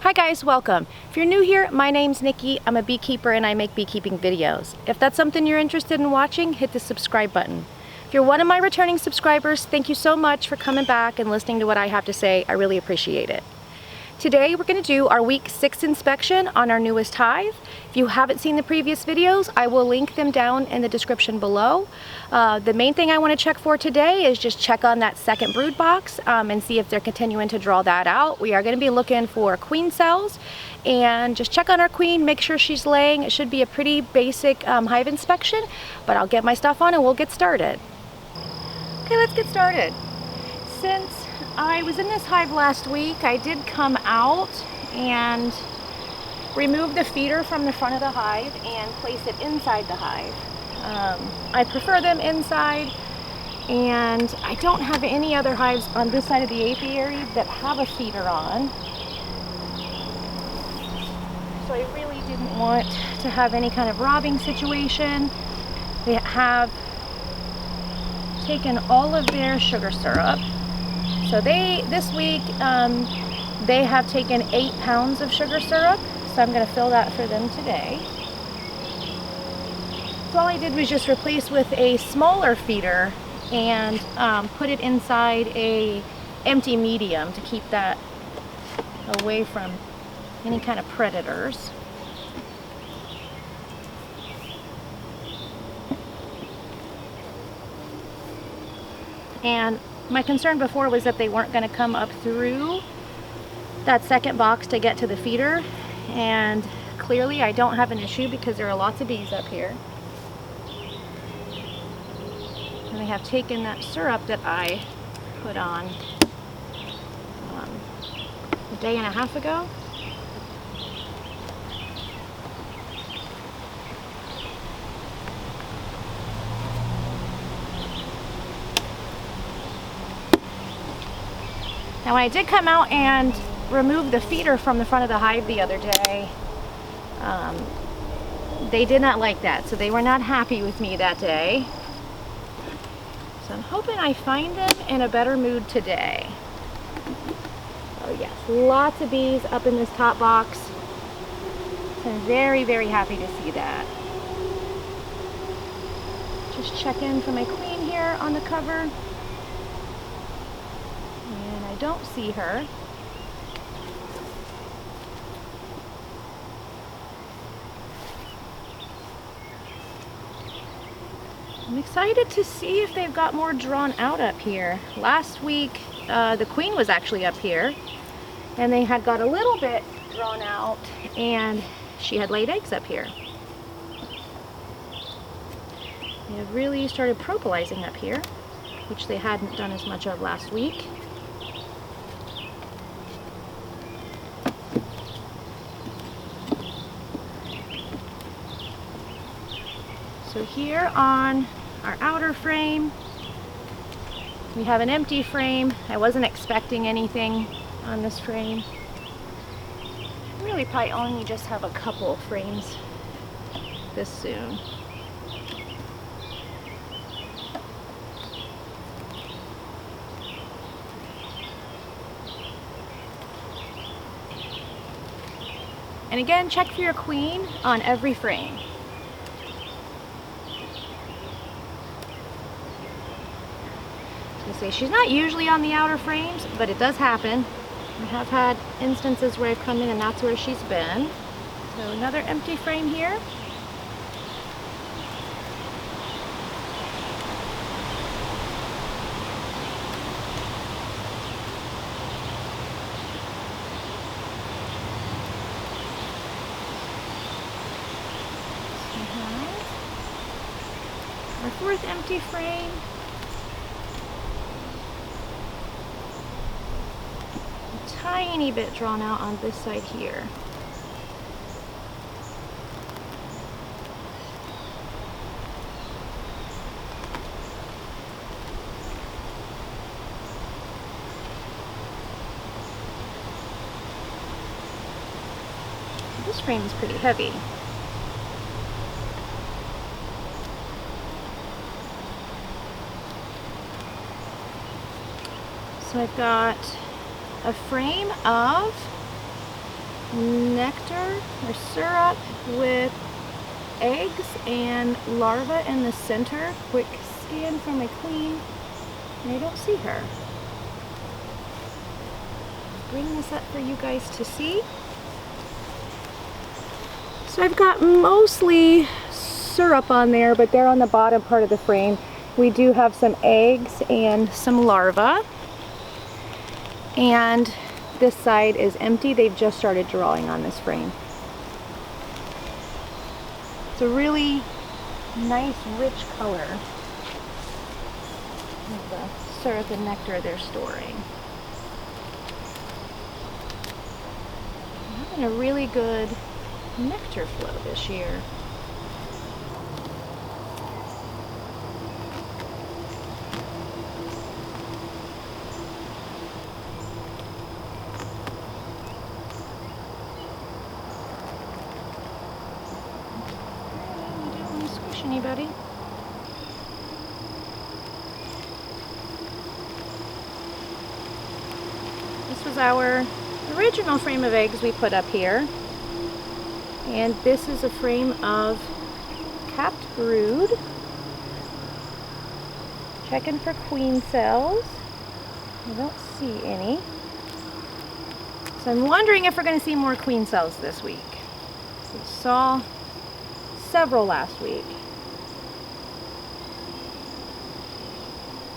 Hi guys, welcome. If you're new here, my name's Nikki. I'm a beekeeper and I make beekeeping videos. If that's something you're interested in watching, hit the subscribe button. If you're one of my returning subscribers, thank you so much for coming back and listening to what I have to say. I really appreciate it. Today we're going to do our week 6 inspection on our newest hive. If you haven't seen the previous videos, I will link them down in the description below. The main thing I want to check for today is just check on that second brood box and see if they're continuing to draw that out. We are going to be looking for queen cells and just check on our queen, make sure she's laying. It should be a pretty basic hive inspection, but I'll get my stuff on and we'll get started. Okay, let's get started. Since I was in this hive last week, I did come out and remove the feeder from the front of the hive and place it inside the hive. I prefer them inside, and I don't have any other hives on this side of the apiary that have a feeder on. So I really didn't want to have any kind of robbing situation. They have taken all of their sugar syrup. So this week, they have taken 8 pounds of sugar syrup, so I'm going to fill that for them today. So all I did was just replace with a smaller feeder and put it inside a empty medium to keep that away from any kind of predators. And my concern before was that they weren't going to come up through that second box to get to the feeder, and clearly I don't have an issue because there are lots of bees up here. And they have taken that syrup that I put on a day and a half ago. Now when I did come out and remove the feeder from the front of the hive the other day, they did not like that, so they were not happy with me that day. So I'm hoping I find them in a better mood today. Oh yes, lots of bees up in this top box. So I'm very, very happy to see that. Just check in for my queen here on the cover. I don't see her. I'm excited to see if they've got more drawn out up here. Last week, the queen was actually up here, and they had got a little bit drawn out, and she had laid eggs up here. They have really started propolising up here, which they hadn't done as much of last week. So here on our outer frame, we have an empty frame. I wasn't expecting anything on this frame. Really probably only just have a couple frames this soon. And again, check for your queen on every frame. She's not usually on the outer frames, but it does happen. I have had instances where I've come in and that's where she's been. So another empty frame here. Our fourth empty frame. Tiny bit drawn out on this side here. This frame is pretty heavy. So I've got a frame of nectar or syrup with eggs and larvae in the center. Quick scan for my queen, and I don't see her. Bring this up for you guys to see. So I've got mostly syrup on there, but they're on the bottom part of the frame. We do have some eggs and some larvae. And this side is empty. They've just started drawing on this frame. It's a really nice, rich color of the syrup and nectar they're storing. We're having a really good nectar flow this year. You don't want to squish anybody. This was our original frame of eggs we put up here. And this is a frame of capped brood. Checking for queen cells. I don't see any. So I'm wondering if we're going to see more queen cells this week. We saw several last week.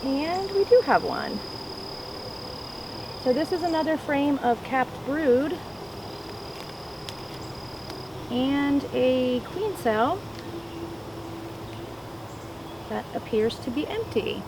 And we do have one. So this is another frame of capped brood. And a queen cell that appears to be empty.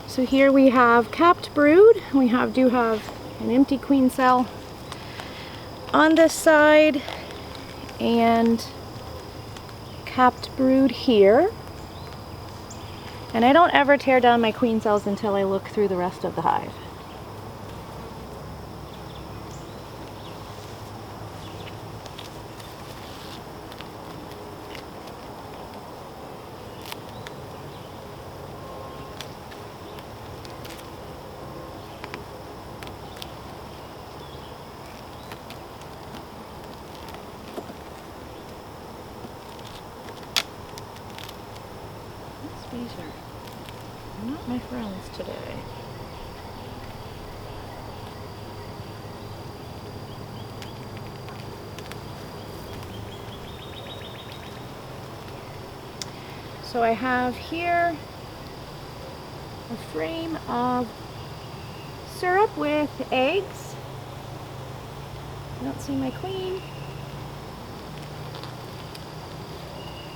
So here we have capped brood. We do have an empty queen cell on this side and capped brood here. And I don't ever tear down my queen cells until I look through the rest of the hive. These are not my friends today. So I have here a frame of syrup with eggs. I don't see my queen.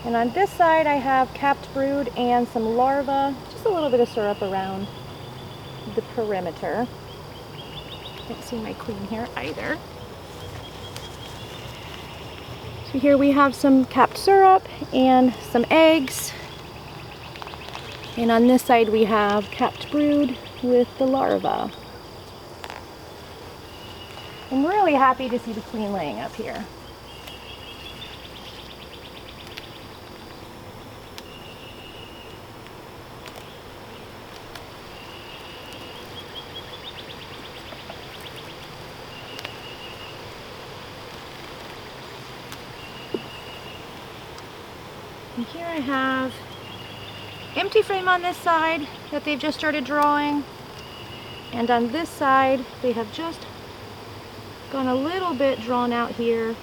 And on this side I have capped brood and some larvae, just a little bit of syrup around the perimeter. Can't see my queen here either. So here we have some capped syrup and some eggs. And on this side we have capped brood with the larvae. I'm really happy to see the queen laying up here. And here I have empty frame on this side that they've just started drawing. And on this side, they have just gone a little bit drawn out here.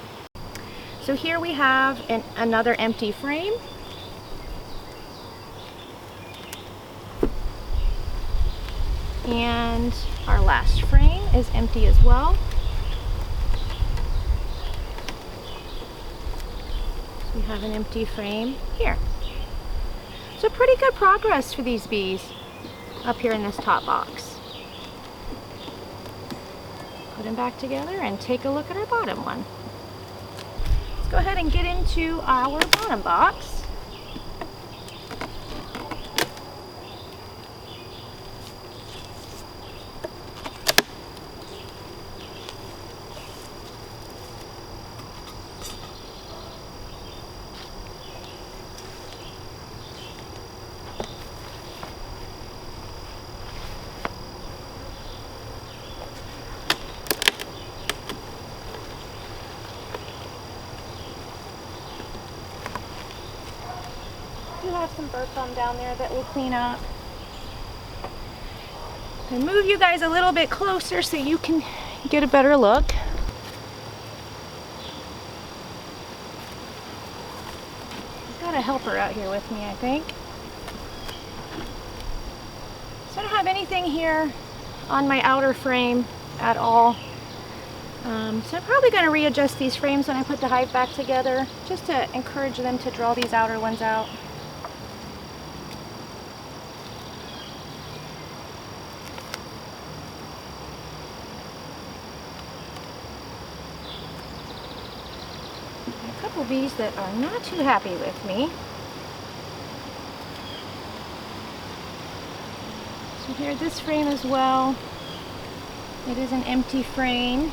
So here we have another empty frame. And our last frame is empty as well. We have an empty frame here. So pretty good progress for these bees up here in this top box. Put them back together and take a look at our bottom one. Let's go ahead and get into our bottom box. have some bird foam down there that we'll clean up. And move you guys a little bit closer so you can get a better look. I've got a helper out here with me, I think. So I don't have anything here on my outer frame at all. So I'm probably going to readjust these frames when I put the hive back together, just to encourage them to draw these outer ones out. A couple bees that are not too happy with me. So here, this frame as well, it is an empty frame.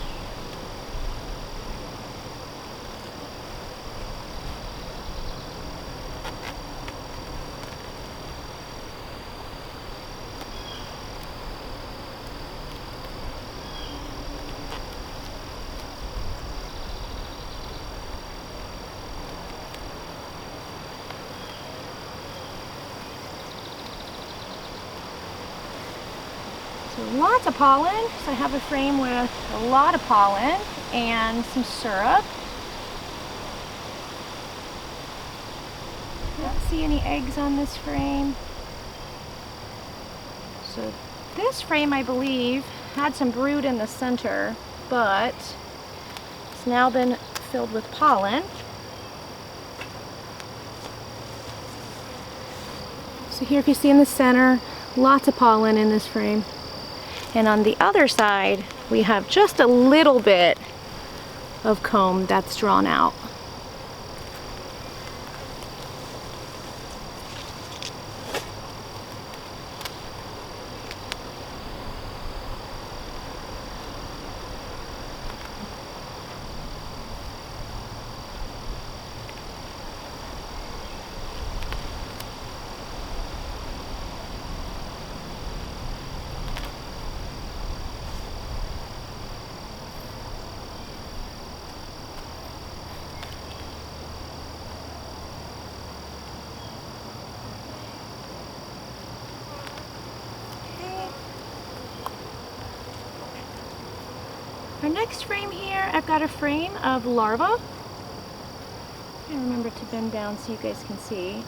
So lots of pollen. So I have a frame with a lot of pollen and some syrup. I don't see any eggs on this frame. So this frame, I believe, had some brood in the center, but it's now been filled with pollen. So here, if you see in the center, lots of pollen in this frame. And on the other side, we have just a little bit of comb that's drawn out. Our next frame here, I've got a frame of larvae. I remember to bend down so you guys can see.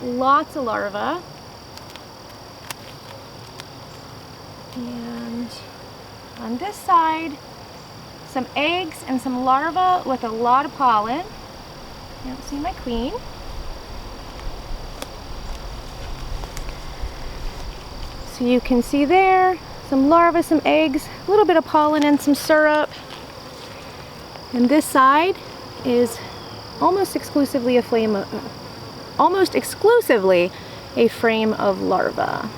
Lots of larvae. And on this side, some eggs and some larvae with a lot of pollen. You don't see my queen. So you can see there, some larvae, some eggs, a little bit of pollen and some syrup. And this side is almost exclusively a frame of larvae.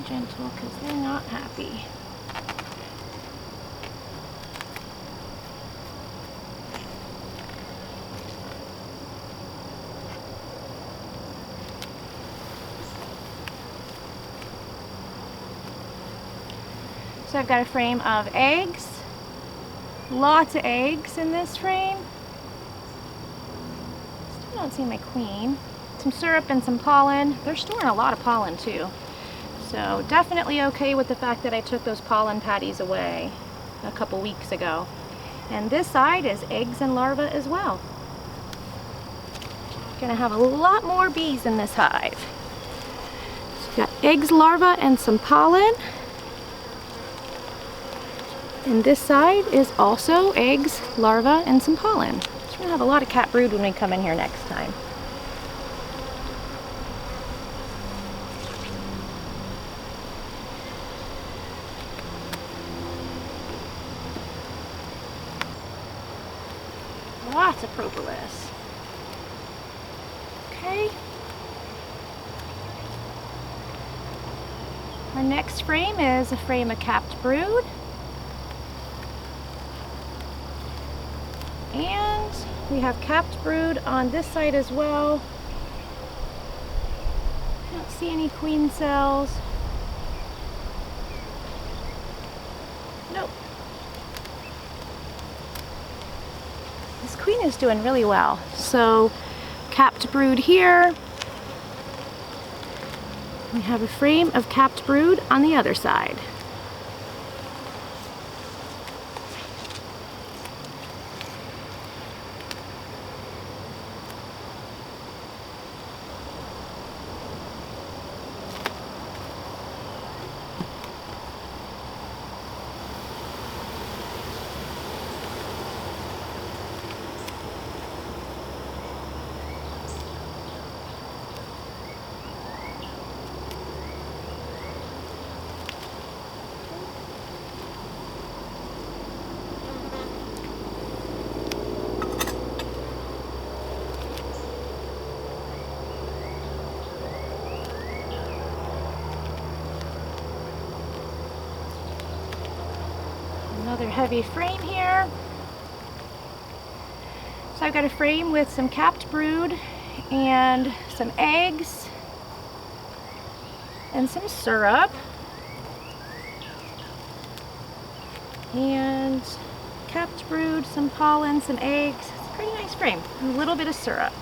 Gentle because they're not happy. So I've got a frame of eggs. Lots of eggs in this frame. Still don't see my queen. Some syrup and some pollen. They're storing a lot of pollen too. So definitely okay with the fact that I took those pollen patties away a couple weeks ago. And this side is eggs and larvae as well. Gonna have a lot more bees in this hive. So we've got eggs, larvae, and some pollen. And this side is also eggs, larvae, and some pollen. So we're gonna have a lot of cat brood when we come in here next time. Lots of propolis. Okay. Our next frame is a frame of capped brood. And We have capped brood on this side as well. I don't see any queen cells. Nope. This queen is doing really well. So, capped brood here. We have a frame of capped brood on the other side. Another heavy frame here. So I've got a frame with some capped brood and some eggs and some syrup and capped brood, some pollen, some eggs. It's a pretty nice frame and a little bit of syrup.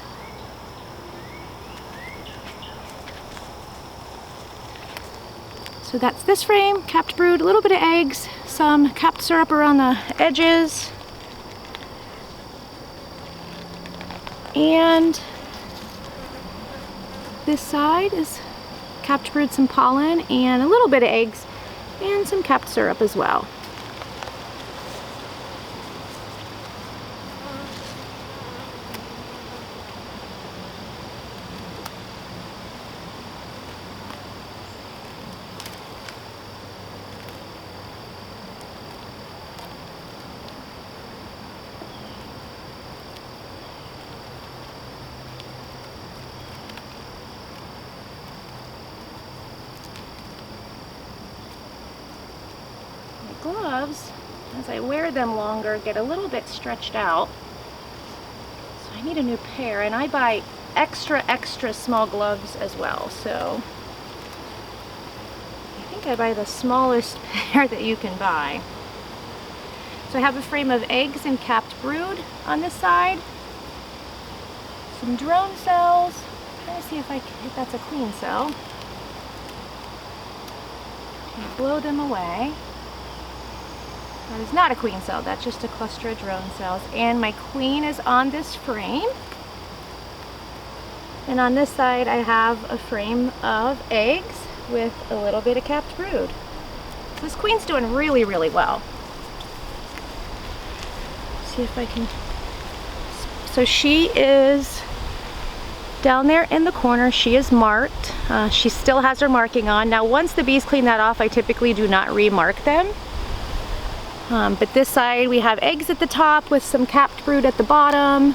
So that's this frame, capped brood, a little bit of eggs, some capped syrup around the edges, and this side is capped brood, some pollen, and a little bit of eggs, and some capped syrup as well. Gloves, as I wear them longer, get a little bit stretched out, so I need a new pair, and I buy extra small gloves as well, so I think I buy the smallest pair that you can buy. So I have a frame of eggs and capped brood on this side, some drone cells. I'm trying to see if that's a queen cell. I blow them away. That is not a queen cell, that's just a cluster of drone cells. And my queen is on this frame. And on this side I have a frame of eggs with a little bit of capped brood. So this queen's doing really, really well. See if I can... So she is down there in the corner. She is marked. She still has her marking on. Now once the bees clean that off, I typically do not remark them. But this side we have eggs at the top with some capped brood at the bottom.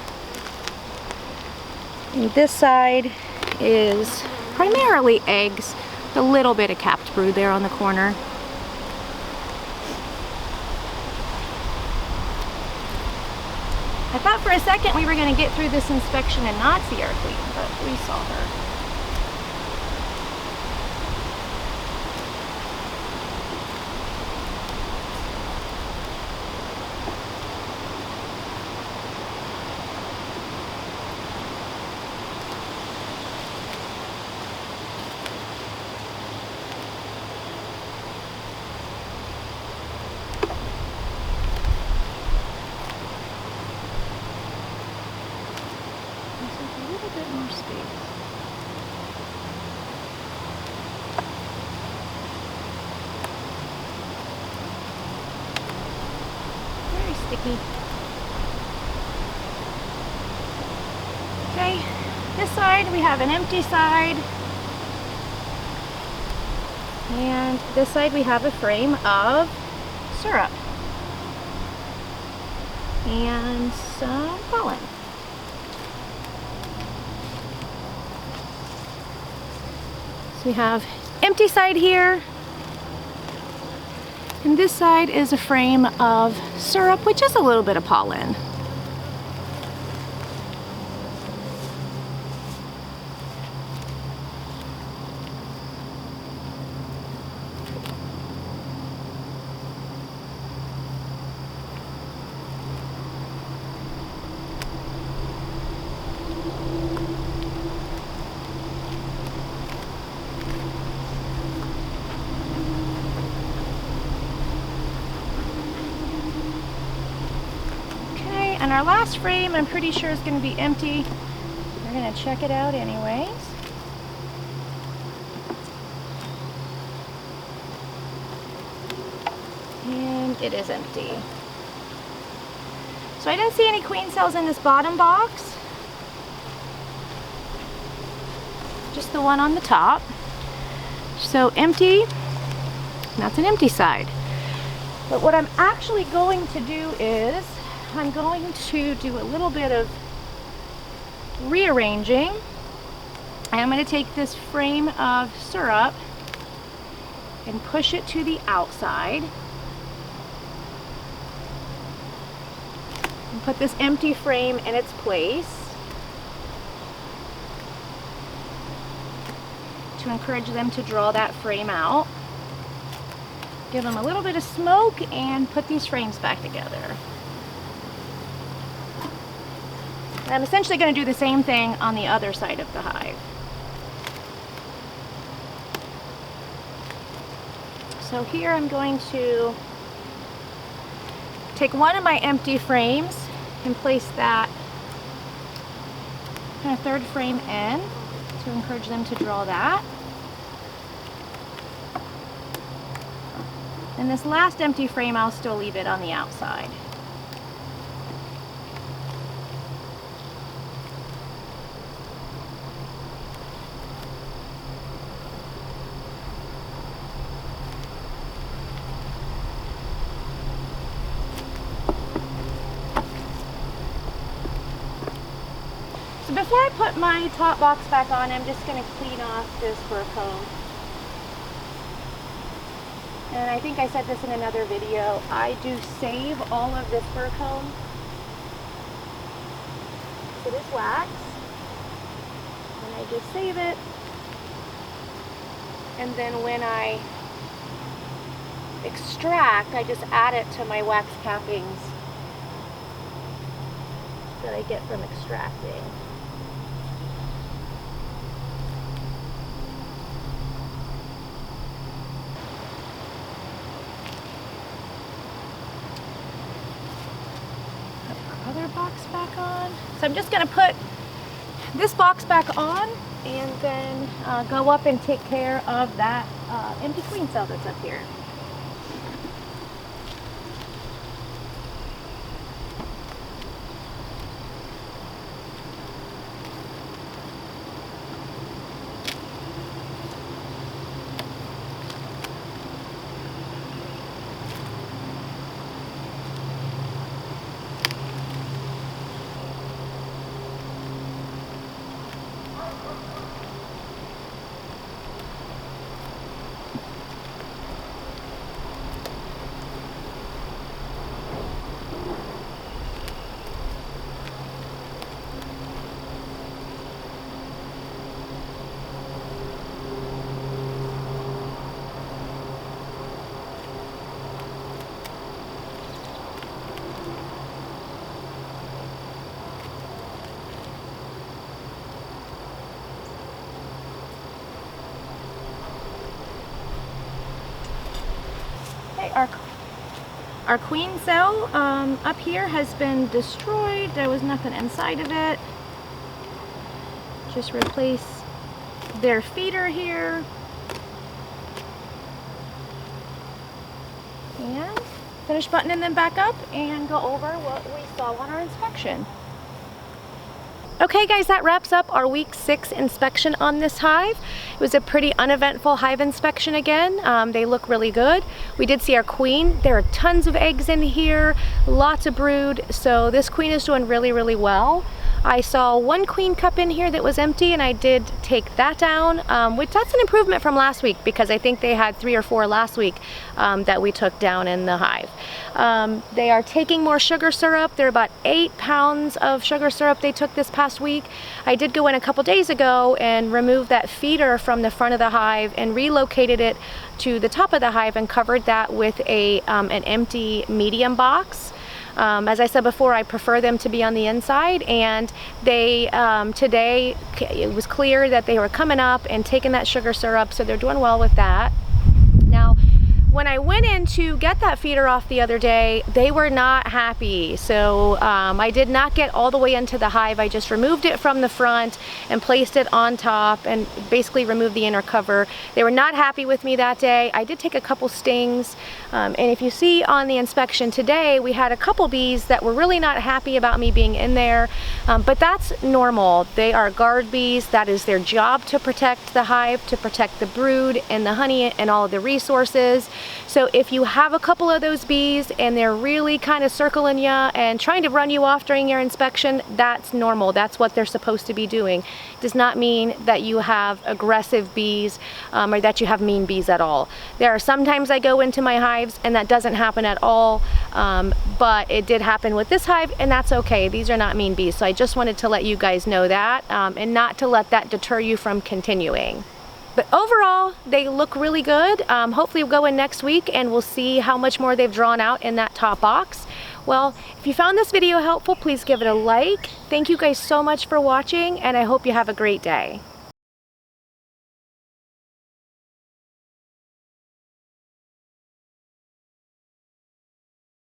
And this side is primarily eggs, a little bit of capped brood there on the corner. I thought for a second we were going to get through this inspection and not see our queen, but we saw her. Sticky. Okay, this side we have an empty side, and this side we have a frame of syrup and some pollen. So we have empty side here. And this side is a frame of syrup, which is a little bit of pollen. and our last frame I'm pretty sure is going to be empty. We're going to check it out anyways. And it is empty. So I didn't see any queen cells in this bottom box. Just the one on the top. So empty. That's an empty side. But what I'm actually going to do is I'm going to do a little bit of rearranging. And I'm going to take this frame of syrup and push it to the outside. And put this empty frame in its place to encourage them to draw that frame out. Give them a little bit of smoke and put these frames back together. And I'm essentially going to do the same thing on the other side of the hive. So here I'm going to take one of my empty frames and place that kind of third frame in to encourage them to draw that. And this last empty frame, I'll still leave it on the outside. So before I put my top box back on, I'm just going to clean off this fur comb. And I think I said this in another video, I do save all of this fur comb. It is wax. And I just save it. And then when I extract, I just add it to my wax cappings that I get from extracting. Other box back on. So I'm just going to put this box back on and then go up and take care of that empty queen cell that's up here. Our queen cell up here has been destroyed. There was nothing inside of it. Just replace their feeder here. And finish buttoning them back up and go over what we saw on our inspection. Okay guys, that wraps up our week 6 inspection on this hive. It was a pretty uneventful hive inspection again. They look really good. We did see our queen. There are tons of eggs in here, lots of brood, so this queen is doing really, really well. I saw one queen cup in here that was empty and I did take that down, which that's an improvement from last week because I think they had 3 or 4 last week that we took down in the hive. They are taking more sugar syrup. They're about 8 pounds of sugar syrup they took this past week. I did go in a couple days ago and remove that feeder from the front of the hive and relocated it to the top of the hive and covered that with an empty medium box. As I said before, I prefer them to be on the inside, and they today it was clear that they were coming up and taking that sugar syrup, so they're doing well with that. Now, when I went in to get that feeder off the other day, they were not happy. So I did not get all the way into the hive. I just removed it from the front and placed it on top and basically removed the inner cover. They were not happy with me that day. I did take a couple stings. And if you see on the inspection today, we had a couple bees that were really not happy about me being in there. But that's normal. They are guard bees. That is their job, to protect the hive, to protect the brood and the honey and all of the resources. So if you have a couple of those bees and they're really kind of circling you and trying to run you off during your inspection, that's normal. That's what they're supposed to be doing. It does not mean that you have aggressive bees or that you have mean bees at all. There are sometimes I go into my hives and that doesn't happen at all, but it did happen with this hive, and that's okay. These are not mean bees. So I just wanted to let you guys know that and not to let that deter you from continuing. But overall, they look really good. Hopefully we'll go in next week and we'll see how much more they've drawn out in that top box. Well, if you found this video helpful, please give it a like. Thank you guys so much for watching, and I hope you have a great day.